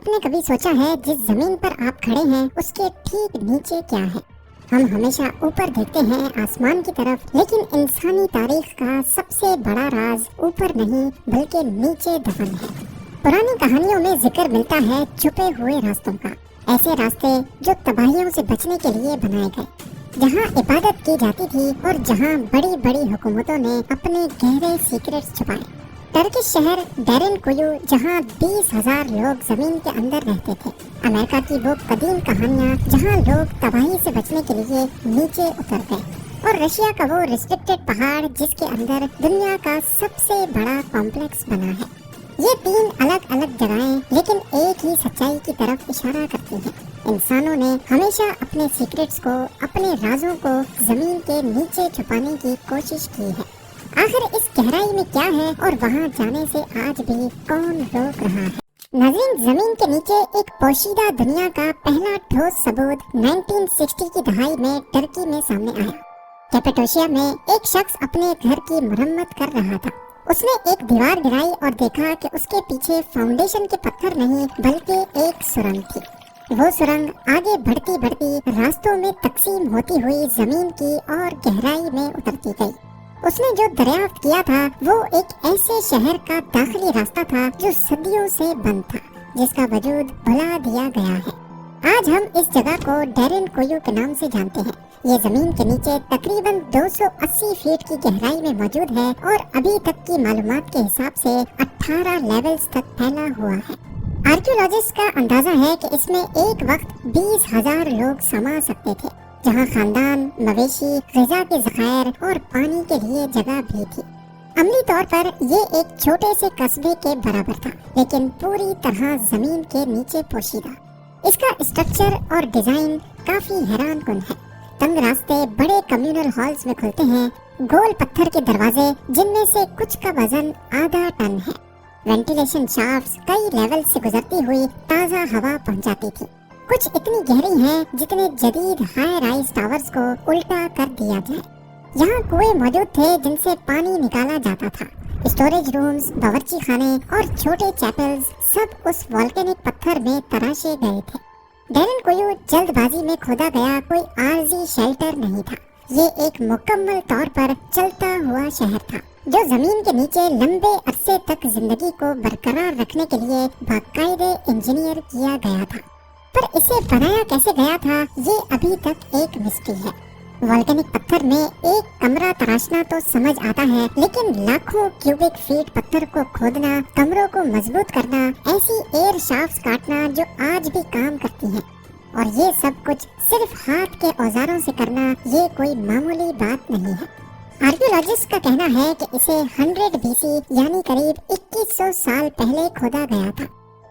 آپ نے کبھی سوچا ہے جس زمین پر آپ کھڑے ہیں اس کے ٹھیک نیچے کیا ہے؟ ہم ہمیشہ اوپر دیکھتے ہیں آسمان کی طرف، لیکن انسانی تاریخ کا سب سے بڑا راز اوپر نہیں بلکہ نیچے دفن ہے۔ پرانی کہانیوں میں ذکر ملتا ہے چھپے ہوئے راستوں کا، ایسے راستے جو تباہیوں سے بچنے کے لیے بنائے گئے، جہاں عبادت کی جاتی تھی اور جہاں بڑی بڑی حکومتوں نے اپنے گہرے سیکرٹس چھپائے۔ ٹرکش شہر ڈیرن کویو، جہاں 20,000 لوگ زمین کے اندر رہتے تھے۔ امریکہ کی وہ قدیم کہانیاں جہاں لوگ تباہی سے بچنے کے لیے نیچے اتر گئے، اور رشیا کا وہ ریسٹرکٹڈ پہاڑ جس کے اندر دنیا کا سب سے بڑا کمپلیکس بنا ہے۔ یہ 3 الگ الگ جگہیں لیکن ایک ہی سچائی کی طرف اشارہ کرتی ہیں۔ انسانوں نے ہمیشہ اپنے سیکرٹس کو، اپنے رازوں کو زمین کے نیچے چھپانے کی کوشش کی ہے۔ آخر اس گہرائی میں کیا ہے اور وہاں جانے سے آج بھی کون روک رہا ہے؟ ناظرین، زمین کے نیچے ایک پوشیدہ دنیا کا پہلا ٹھوس ثبوت 1960 کی دہائی میں ٹرکی میں سامنے آیا۔ کیپیڈوشیا میں ایک شخص اپنے گھر کی مرمت کر رہا تھا۔ اس نے ایک دیوار گرائی اور دیکھا کہ اس کے پیچھے فاؤنڈیشن کے پتھر نہیں بلکہ ایک سرنگ تھی۔ وہ سرنگ آگے بڑھتی بڑھتی راستوں میں تقسیم ہوتی ہوئی زمین کی اور گہرائی میں اترتی گئی۔ اس نے جو دریافت کیا تھا وہ ایک ایسے شہر کا داخلی راستہ تھا جو صدیوں سے بند تھا، جس کا وجود بھلا دیا گیا ہے۔ آج ہم اس جگہ کو ڈیرن کویو کے نام سے جانتے ہیں۔ یہ زمین کے نیچے تقریباً 280 فیٹ کی گہرائی میں موجود ہے اور ابھی تک کی معلومات کے حساب سے 18 لیولز تک پھیلا ہوا ہے۔ آرکیولوجسٹ کا اندازہ ہے کہ اس میں ایک وقت 20,000 لوگ سما سکتے تھے، جہاں خاندان، مویشی، غذا کے ذخائر اور پانی کے لیے جگہ بھی تھی۔ عملی طور پر یہ ایک چھوٹے سے قصبے کے برابر تھا، لیکن پوری طرح زمین کے نیچے پوشیدہ۔ اس کا اسٹرکچر اور ڈیزائن کافی حیران کن ہے۔ تنگ راستے بڑے کمیونل ہالز میں کھلتے ہیں، گول پتھر کے دروازے جن میں سے کچھ کا وزن آدھا ٹن ہے۔ وینٹیلیشن شافٹس کئی لیول سے گزرتی ہوئی تازہ ہوا پہنچاتی تھی۔ کچھ اتنی گہری ہیں جتنے جدید ہائی رائز ٹاورز کو الٹا کر دیا جائے۔ یہاں کنویں موجود تھے جن سے پانی نکالا جاتا تھا۔ اسٹوریج رومز، باورچی خانے اور چھوٹے چیپلز سب اس والکینک پتھر میں تراشے گئے تھے۔ ڈیرن کویو جلد بازی میں کھودا گیا کوئی عارضی شیلٹر نہیں تھا۔ یہ ایک مکمل طور پر چلتا ہوا شہر تھا جو زمین کے نیچے لمبے عرصے تک زندگی کو برقرار رکھنے کے لیے باقاعدے انجینئر کیا گیا تھا۔ پر اسے بنایا کیسے گیا تھا یہ ابھی تک ایک مسٹری ہے۔ والکینک پتھر میں ایک کمرہ تراشنا تو سمجھ آتا ہے، لیکن لاکھوں کیوبک فیٹ پتھر کو کھودنا، کمروں کو مضبوط کرنا، ایسی ایئر شافٹس کاٹنا جو آج بھی کام کرتی ہیں، اور یہ سب کچھ صرف ہاتھ کے اوزاروں سے کرنا، یہ کوئی معمولی بات نہیں ہے۔ آرکیولوجسٹ کا کہنا ہے کہ اسے 100 BC یعنی قریب 2100 سال پہلے کھودا گیا تھا،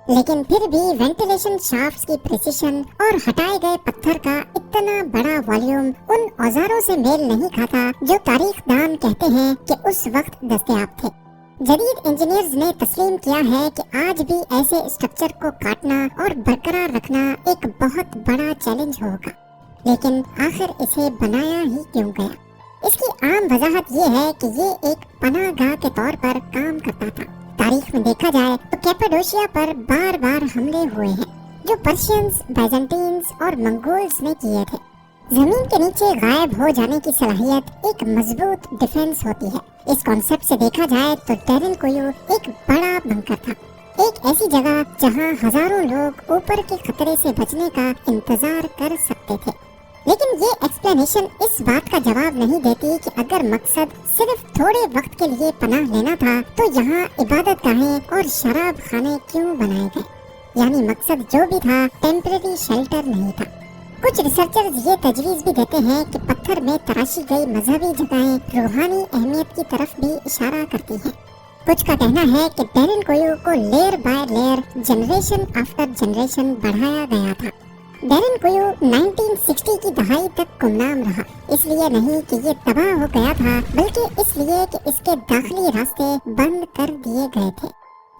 لیکن پھر بھی وینٹیلیشن شافٹس کی پریسیشن اور ہٹائے گئے پتھر کا اتنا بڑا والیوم ان اوزاروں سے میل نہیں کھاتا جو تاریخ دان کہتے ہیں کہ اس وقت دستیاب تھے۔ جدید انجینئرز نے تسلیم کیا ہے کہ آج بھی ایسے اسٹرکچر کو کاٹنا اور برقرار رکھنا ایک بہت بڑا چیلنج ہوگا، لیکن آخر اسے بنایا ہی کیوں گیا؟ اس کی عام وضاحت یہ ہے کہ یہ ایک پناہ گاہ کے طور پر کام کرتا تھا۔ تاریخ میں دیکھا جائے تو کیپیڈوشیا پر بار بار حملے ہوئے ہیں جو پرشینز، بیزنٹینز اور منگولز نے کیے تھے۔ زمین کے نیچے غائب ہو جانے کی صلاحیت ایک مضبوط ڈیفنس ہوتی ہے۔ اس کانسیپٹ سے دیکھا جائے تو ڈیرن کویو ایک بڑا بنکر تھا، ایک ایسی جگہ جہاں ہزاروں لوگ اوپر کے خطرے سے بچنے کا انتظار کر سکتے تھے۔ لیکن یہ ایکسپلینیشن اس بات کا جواب نہیں دیتی کہ اگر مقصد صرف تھوڑے وقت کے لیے پناہ لینا تھا تو یہاں عبادت گاہیں اور شراب خانے کیوں بنائے گئے؟ یعنی مقصد جو بھی تھا ٹیمپریری شیلٹر نہیں تھا۔ کچھ ریسرچرز یہ تجویز بھی دیتے ہیں کہ پتھر میں تراشی گئی مذہبی جگہیں روحانی اہمیت کی طرف بھی اشارہ کرتی ہیں۔ کچھ کا کہنا ہے کہ ڈیرن کویو کو layer by layer, generation after generation بڑھایا گیا تھا۔ ڈیرن کویو 1960 کی دہائی تک گمنام رہا، اس لیے نہیں کہ یہ تباہ ہو گیا تھا، بلکہ اس لیے کہ اس کے داخلی راستے بند کر دیے گئے تھے۔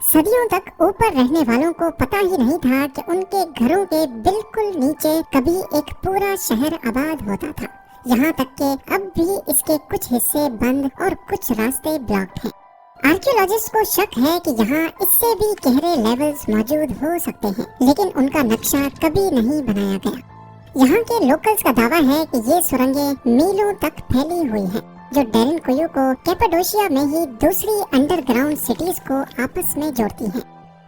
صدیوں تک اوپر رہنے والوں کو پتہ ہی نہیں تھا کہ ان کے گھروں کے بالکل نیچے کبھی ایک پورا شہر آباد ہوتا تھا، یہاں تک کہ اب بھی اس کے کچھ حصے بند اور کچھ راستے بلاکڈ ہیں۔ आर्कियोलॉजिस्ट को शक है कि यहाँ इससे भी गहरे लेवल्स मौजूद हो सकते हैं, लेकिन उनका नक्शा कभी नहीं बनाया गया। यहाँ के लोकल्स का दावा है कि ये सुरंगें मीलों तक फैली हुई हैं, जो डेरिन कुयू को कैपाडोशिया में ही दूसरी अंडरग्राउंड सिटीज को आपस में जोड़ती हैं।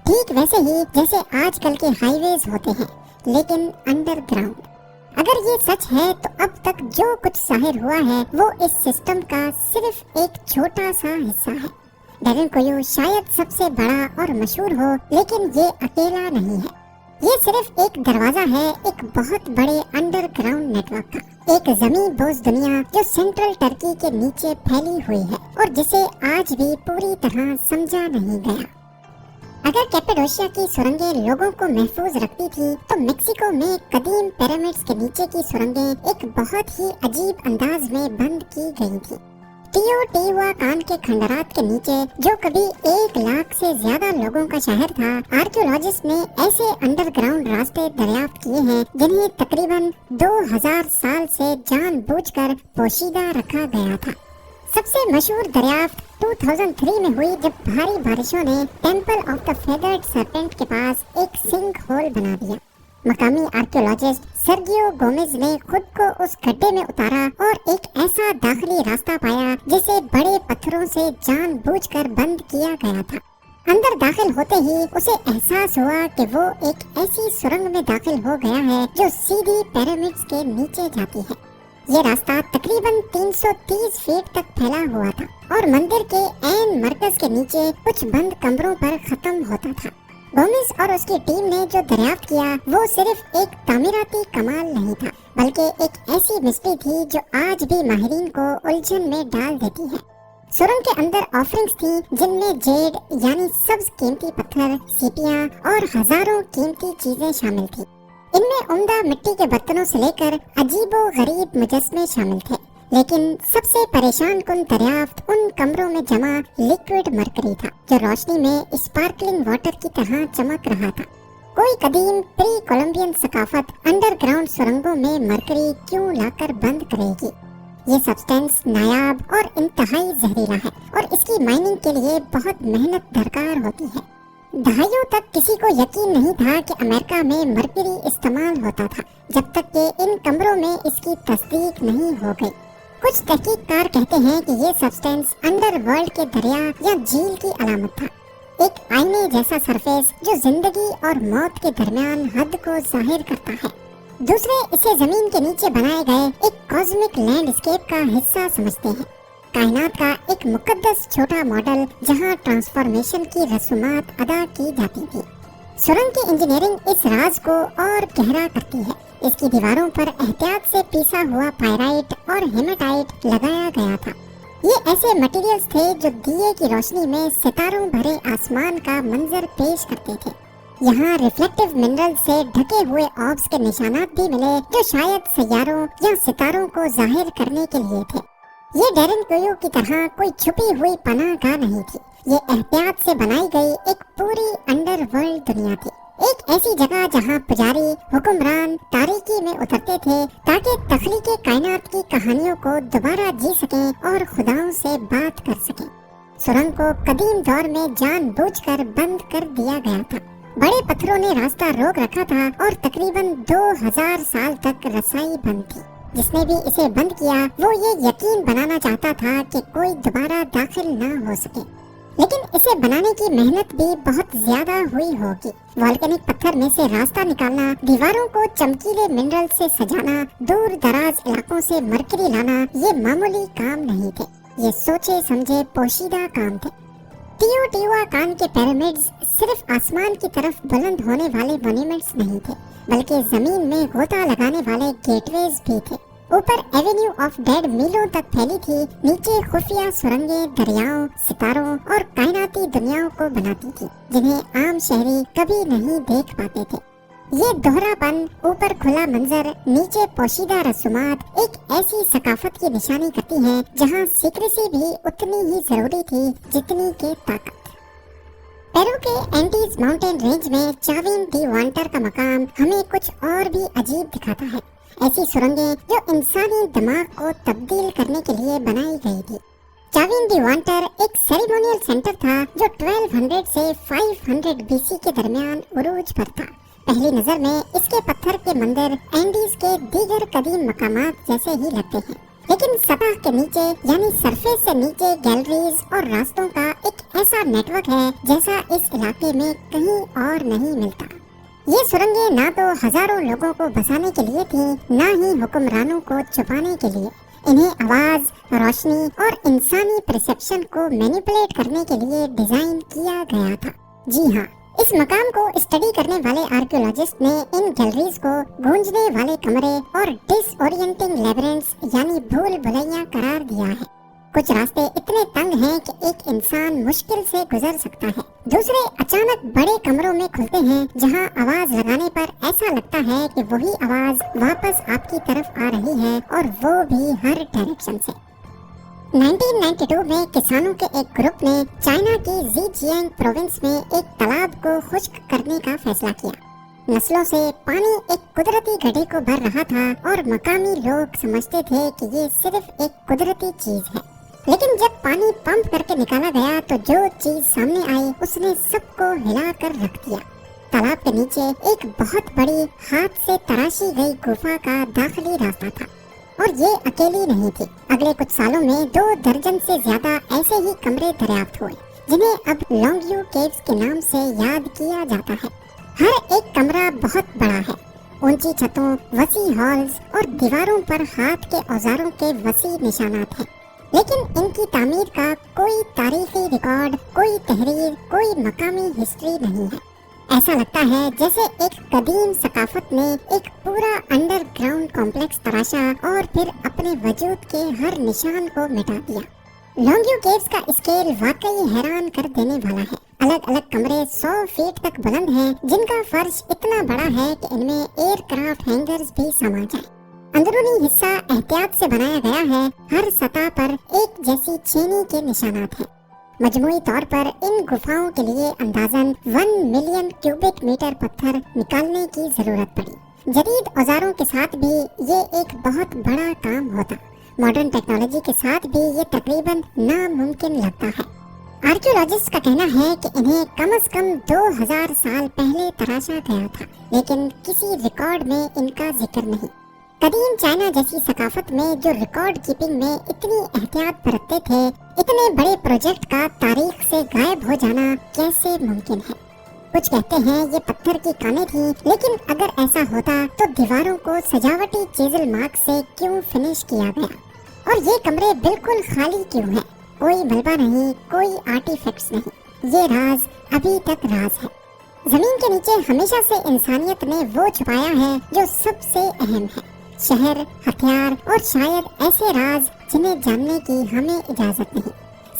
ठीक वैसे ही जैसे आजकल के हाईवेज होते हैं, लेकिन अंडरग्राउंड। अगर ये सच है तो अब तक जो कुछ जाहिर हुआ है वो इस सिस्टम का सिर्फ एक छोटा सा हिस्सा है। डेरिन कुयू शायद सबसे बड़ा और मशहूर हो, लेकिन ये अकेला नहीं है। ये सिर्फ एक दरवाजा है एक बहुत बड़े अंडरग्राउंड नेटवर्क का, एक जमीन बोझ दुनिया जो सेंट्रल टर्की के नीचे फैली हुई है और जिसे आज भी पूरी तरह समझा नहीं गया। अगर कैपाडोशिया की सुरंगें लोगों को महफूज रखती थी, तो मेक्सिको में कदीम पिरामिड्स के नीचे की सुरंगें एक बहुत ही अजीब अंदाज में बंद की गई थी। टियोटिहुआकान के खंडरात के नीचे, जो कभी 1 लाख से ज्यादा लोगों का शहर था, आर्कियोलॉजिस्ट ने ऐसे अंडरग्राउंड रास्ते दरियाफ्त किए हैं जिन्हें तकरीबन 2000 साल से जानबूझकर पोशीदा रखा गया था। सबसे मशहूर दरियाफ्त 2003 में हुई, जब भारी बारिशों ने temple of the feathered serpent के पास एक सिंक होल बना दिया। मकामी आर्कियोलॉजिस्ट सर्गियो गोमेज ने खुद को उस गड्ढे में उतारा और एक ऐसा दाखिली रास्ता पाया जिसे बड़े पत्थरों से जानबूझकर बंद किया गया था। अंदर दाखिल होते ही उसे एहसास हुआ कि वो एक ऐसी सुरंग में दाखिल हो गया है जो सीधी पिरामिड्स के नीचे जाती है। ये रास्ता तकरीबन 330 फीट तक फैला हुआ था और मंदिर के ऐन मरकज के नीचे कुछ बंद कमरों पर खत्म होता था। गोमेज और उसकी टीम ने जो दरियाफ्त किया वो सिर्फ एक तामीराती कमाल नहीं था, बल्कि एक ऐसी मिस्ट्री थी जो आज भी माहिरीन को उलझन में डाल देती है। सुरंग के अंदर ऑफरिंग्स थी जिनमें जेड यानी सब्ज कीमती पत्थर, सीपियां और हजारों कीमती चीजें शामिल थी। इनमें उम्दा मिट्टी के बर्तनों से लेकर अजीबो गरीब मुजस्मे शामिल थे, लेकिन सबसे परेशान कुन दरियाफ्त उन कमरों में जमा लिक्विड मरकरी था, जो रोशनी में स्पार्कलिंग वाटर की तरह चमक रहा था। कोई कदीम प्री कोलंबियन सकाफत अंडरग्राउंड सुरंगों में मरकरी क्यों लाकर बंद करेगी? ये सब्सटेंस नायाब और इंतहाई जहरीला है और इसकी माइनिंग के लिए बहुत मेहनत दरकार होती है। दहाइयों तक किसी को यकीन नहीं था कि अमेरिका में मरकरी इस्तेमाल होता था, जब तक कि इन कमरों में इसकी तस्दीक नहीं हो गई। कुछ तहकीककार कहते हैं कि ये सब्सटेंस अंडरवर्ल्ड के दरिया या झील की अलामत था, एक आईने जैसा सरफेस जो जिंदगी और मौत के दरमियान हद को जाहिर करता है। दूसरे इसे जमीन के नीचे बनाए गए एक कॉस्मिक लैंडस्केप का हिस्सा समझते हैं, कायनात का एक मुकद्दस छोटा मॉडल जहां ट्रांसफॉर्मेशन की रस्मात अदा की जाती थी। सुरंग की इंजीनियरिंग इस राज को और गहरा करती है। इसकी दीवारों पर एहतियात से पीसा हुआ पायराइट और हेमेटाइट लगाया गया था। ये ऐसे मटेरियल्स थे जो दिए की रोशनी में सितारों भरे आसमान का मंजर पेश करते थे। यहाँ रिफ्लेक्टिव मिनरल से ढके हुए ऑब्स के निशानात भी मिले, जो शायद सैयारों या सितारों को जाहिर करने के लिए थे। ये डेरिन कुयू की तरह कोई छुपी हुई पनाहगाह नहीं थी, ये एहतियात से बनाई गई एक पूरी अंडरवर्ल्ड दुनिया थी। एक ऐसी जगह जहाँ पुजारी हुक्मरान तारीकी में उतरते थे ताकि तख्लीके कायनात की कहानियों को दोबारा जी सकें और खुदाओं से बात कर सकें। सुरंग को कदीम दौर में जानबूझकर बंद कर दिया गया था। बड़े पत्थरों ने रास्ता रोक रखा था और तकरीबन 2000 साल तक रसाई बंद थी। जिसने भी इसे बंद किया वो ये यकीन बनाना चाहता था कि कोई दोबारा दाखिल ना हो सके, लेकिन इसे बनाने की मेहनत भी बहुत ज्यादा हुई होगी। वॉल्केनिक पत्थर में से रास्ता निकालना, दीवारों को चमकीले मिनरल से सजाना, दूर दराज इलाकों से मरकरी लाना, ये मामूली काम नहीं थे, ये सोचे समझे पोशीदा काम थे। टियोटिहुआकान के पिरामिड्स सिर्फ आसमान की तरफ बुलंद होने वाले मॉन्यूमेंट्स नहीं थे, बल्कि जमीन में गोता लगाने वाले गेटवेज भी थे। ऊपर एवेन्यू ऑफ डेड मीलों तक फैली थी, नीचे खुफिया सुरंगें दरियाओं, सितारों और कायनाती दुनियाओं को बनाती थी, जिन्हें आम शहरी कभी नहीं देख पाते थे। ये दोहरापन, ऊपर खुला मंजर, नीचे पोशीदा रस्मात एक ऐसी सकाफत की निशानी करती है जहाँ सीक्रेसी भी उतनी ही जरूरी थी जितनी के ताकत। पेरू के एंडीज माउंटेन रेंज में चाविन डी वांटर का मकाम हमें कुछ और भी अजीब दिखाता है। ऐसी सुरंगें जो इंसानी दिमाग को तब्दील करने के लिए बनाई गई थी। चाविन दी वांटर एक सेरेमोनियल सेंटर था जो 1200 से 500 बीसी के दरमियान उरूज पर था। पहली नजर में इसके पत्थर के मंदिर एंडीज के दीगर कदीम मकामात जैसे ही लगते हैं, लेकिन सतह के नीचे यानी सरफेस से नीचे गैलरीज और रास्तों का एक ऐसा नेटवर्क है जैसा इस इलाके में कहीं और नहीं मिलता। ये सुरंगें ना तो हजारों लोगों को बसाने के लिए थी, ना ही हुक्मरानों को छुपाने के लिए। इन्हें आवाज, रोशनी और इंसानी परसेप्शन को मैनिपुलेट करने के लिए डिजाइन किया गया था। जी हाँ, इस मकाम को स्टडी करने वाले आर्कियोलॉजिस्ट ने इन गैलरीज को गूंजने वाले कमरे और डिसओरिएंटिंग लेबिरिंथ्स यानी भूल भुलैया करार दिया है। कुछ रास्ते इतने तंग हैं कि एक इंसान मुश्किल से गुजर सकता है। दूसरे अचानक बड़े कमरों में खुलते हैं जहां आवाज लगाने पर ऐसा लगता है कि वही आवाज वापस आपकी तरफ आ रही है, और वो भी हर डायरेक्शन से। 1992 में किसानों के एक ग्रुप ने चाइना की ज़ीजियांग प्रोविंस में एक तालाब को खुश्क करने का फैसला किया। नस्लों से पानी एक कुदरती गड्ढे को भर रहा था और मकामी लोग समझते थे कि ये सिर्फ एक कुदरती चीज है। लेकिन जब पानी पंप करके निकाला गया तो जो चीज सामने आई उसने सबको हिला कर रख दिया। तालाब के नीचे एक बहुत बड़ी हाथ से तराशी गई गुफा का दाखिली रास्ता था, और ये अकेली नहीं थी। अगले कुछ सालों में 2 दर्जन से ज्यादा ऐसे ही कमरे दरियाफ्त हुए, जिन्हें अब लॉन्गयू केव्स के नाम से याद किया जाता है। हर एक कमरा बहुत बड़ा है, ऊंची छतों, वसी हॉल्स और दीवारों पर हाथ के औजारों के वसी निशानात हैं। लेकिन इनकी तामीर का कोई तारीखी रिकॉर्ड, कोई तहरीर, कोई मकामी हिस्ट्री नहीं है। ऐसा लगता है जैसे एक कदीम सकाफत ने एक पूरा अंडरग्राउंड कॉम्प्लेक्स तराशा और फिर अपने वजूद के हर निशान को मिटा दिया। लॉन्गयू केव्स का स्केल वाकई हैरान कर देने वाला है। अलग अलग कमरे 100 फीट तक बुलंद हैं, जिनका फर्श इतना बड़ा है कि इनमें एयरक्राफ्ट हैंगर्स भी समा जाएं। अंदरूनी हिस्सा एहतियात से बनाया गया है। हर सतह पर एक जैसी छेनी के निशानात हैं। मजमूई तौर पर इन गुफाओं के लिए अंदाजन 1 मिलियन क्यूबिक मीटर पत्थर निकालने की जरूरत पड़ी। जदीद औजारों के साथ भी ये एक बहुत बड़ा काम होता। मॉडर्न टेक्नोलॉजी के साथ भी ये तकरीबन नामुमकिन लगता है। आर्कियोलॉजिस्ट का कहना है कि इन्हें कम से कम 2000 साल पहले तराशा गया था, लेकिन किसी रिकॉर्ड में इनका जिक्र नहीं। कदीम चाइना जैसी सकाफत में जो रिकॉर्ड कीपिंग में इतनी एहतियात बरतते थे, इतने बड़े प्रोजेक्ट का तारीख से गायब हो जाना कैसे मुमकिन है? कुछ कहते हैं ये पत्थर की कानें थी, लेकिन अगर ऐसा होता तो दीवारों को सजावटी चीजल मार्क से क्यों फिनिश किया गया? और ये कमरे बिल्कुल खाली क्यों हैं? कोई मलबा नहीं, कोई आर्टिफैक्ट्स नहीं। ये राज अभी तक राज है। जमीन के नीचे हमेशा से इंसानियत ने वो छुपाया है जो सबसे अहम है। शहर, हथियार और शायद ऐसे राज जिन्हें जानने की हमें इजाजत नहीं।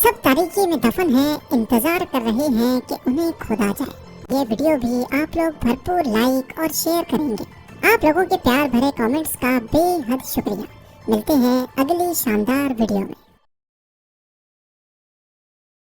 सब तारीकी में दफन है, इंतजार कर रहे हैं कि उन्हें खोदा जाए। ये वीडियो भी आप लोग भरपूर लाइक और शेयर करेंगे। आप लोगों के प्यार भरे कमेंट्स का बेहद शुक्रिया। मिलते हैं अगली शानदार वीडियो में।